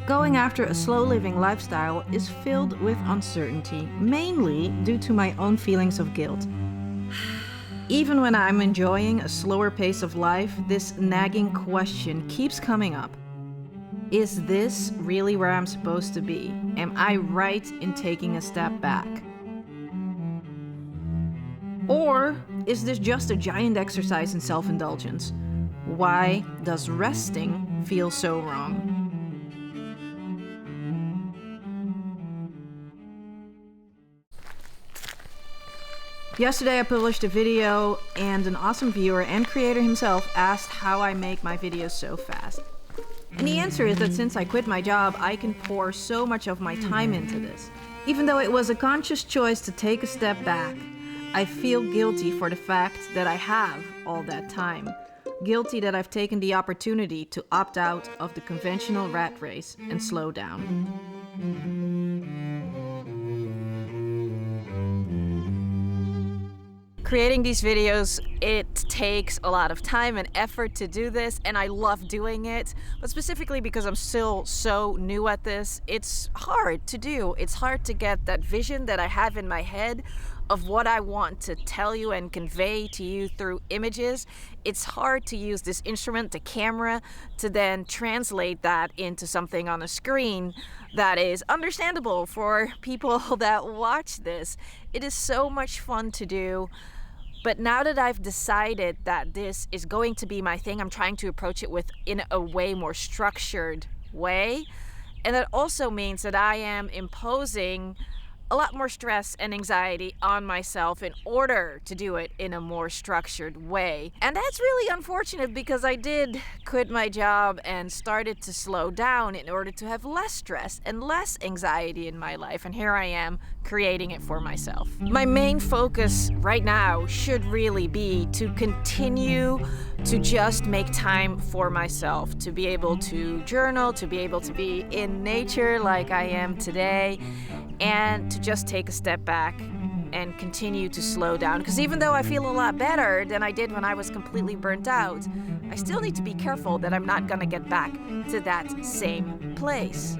Going after a slow-living lifestyle is filled with uncertainty, mainly due to my own feelings of guilt. Even when I'm enjoying a slower pace of life, this nagging question keeps coming up. Is this really where I'm supposed to be? Am I right in taking a step back? Or is this just a giant exercise in self-indulgence? Why does resting feel so wrong? Yesterday I published a video and an awesome viewer and creator himself asked how I make my videos so fast. And the answer is that since I quit my job, I can pour so much of my time into this. Even though it was a conscious choice to take a step back, I feel guilty for the fact that I have all that time. Guilty that I've taken the opportunity to opt out of the conventional rat race and slow down. Creating these videos, it takes a lot of time and effort to do this, and I love doing it. But specifically because I'm still so new at this, it's hard to do. It's hard to get that vision that I have in my head of what I want to tell you and convey to you through images. It's hard to use this instrument, the camera, to then translate that into something on a screen that is understandable for people that watch this. It is so much fun to do. But now that I've decided that this is going to be my thing, I'm trying to approach it in a way more structured way. And that also means that I am imposing a lot more stress and anxiety on myself in order to do it in a more structured way. And that's really unfortunate because I did quit my job and started to slow down in order to have less stress and less anxiety in my life. And here I am creating it for myself. My main focus right now should really be to continue to just make time for myself, to be able to journal, to be able to be in nature like I am today, and to just take a step back and continue to slow down. Because even though I feel a lot better than I did when I was completely burnt out, I still need to be careful that I'm not gonna get back to that same place.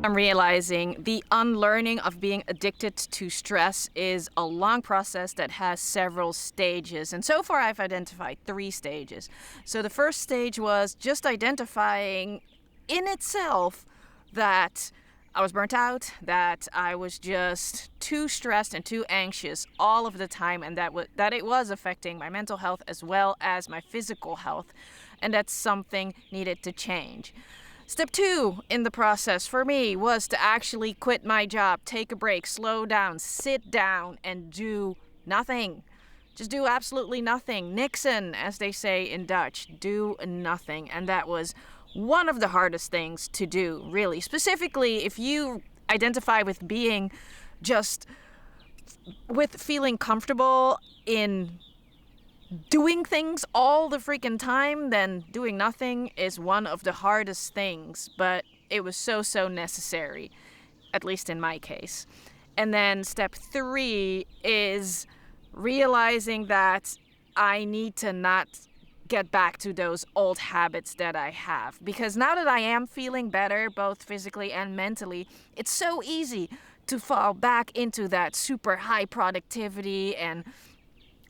I'm realizing the unlearning of being addicted to stress is a long process that has several stages. And so far I've identified 3 stages. So the first stage was just identifying in itself that I was burnt out, that I was just too stressed and too anxious all of the time, and that it was affecting my mental health as well as my physical health, and that something needed to change. Step 2 in the process for me was to actually quit my job, take a break, slow down, sit down, and do nothing. Just do absolutely nothing. Nixon, as they say in Dutch, do nothing. And that was one of the hardest things to do, really. Specifically, if you identify with being just with feeling comfortable in doing things all the freaking time, then doing nothing is one of the hardest things, but it was so necessary, at least in my case. And then step 3 is realizing that I need to not get back to those old habits that I have. Because now that I am feeling better, both physically and mentally, it's so easy to fall back into that super high productivity and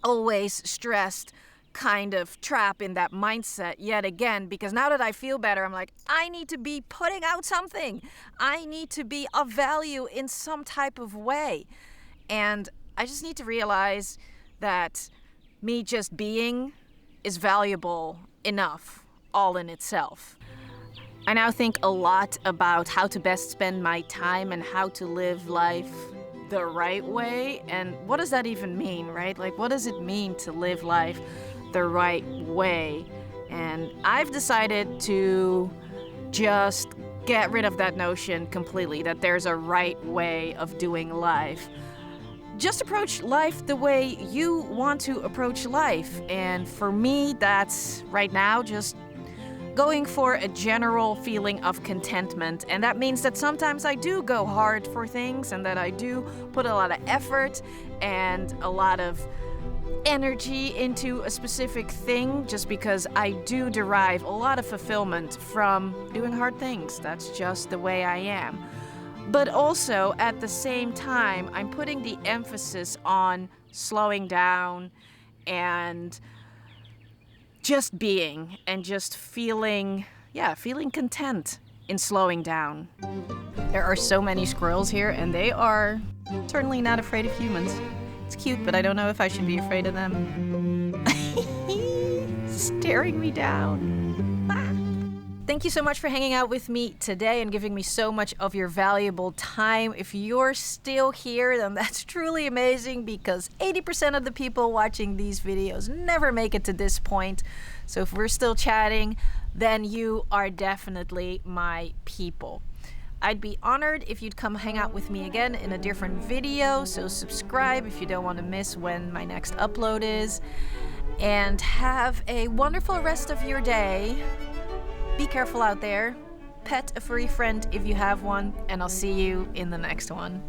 always stressed kind of trap in that mindset yet again, because now that I feel better, I'm like, I need to be putting out something. I need to be of value in some type of way. And I just need to realize that me just being is valuable enough all in itself. I now think a lot about how to best spend my time and how to live life the right way. And what does that even mean, right? Like, what does it mean to live life the right way? And I've decided to just get rid of that notion completely, that there's a right way of doing life. Just approach life the way you want to approach life. And for me, that's right now just going for a general feeling of contentment. And that means that sometimes I do go hard for things and that I do put a lot of effort and a lot of energy into a specific thing just because I do derive a lot of fulfillment from doing hard things. That's just the way I am. But also, at the same time, I'm putting the emphasis on slowing down and just being and just feeling content in slowing down. There are so many squirrels here, and they are certainly not afraid of humans. It's cute, but I don't know if I should be afraid of them. Staring me down. Thank you so much for hanging out with me today and giving me so much of your valuable time. If you're still here, then that's truly amazing, because 80% of the people watching these videos never make it to this point. So if we're still chatting, then you are definitely my people. I'd be honored if you'd come hang out with me again in a different video, so subscribe if you don't want to miss when my next upload is. And have a wonderful rest of your day. Be careful out there. Pet a furry friend if you have one, and I'll see you in the next one.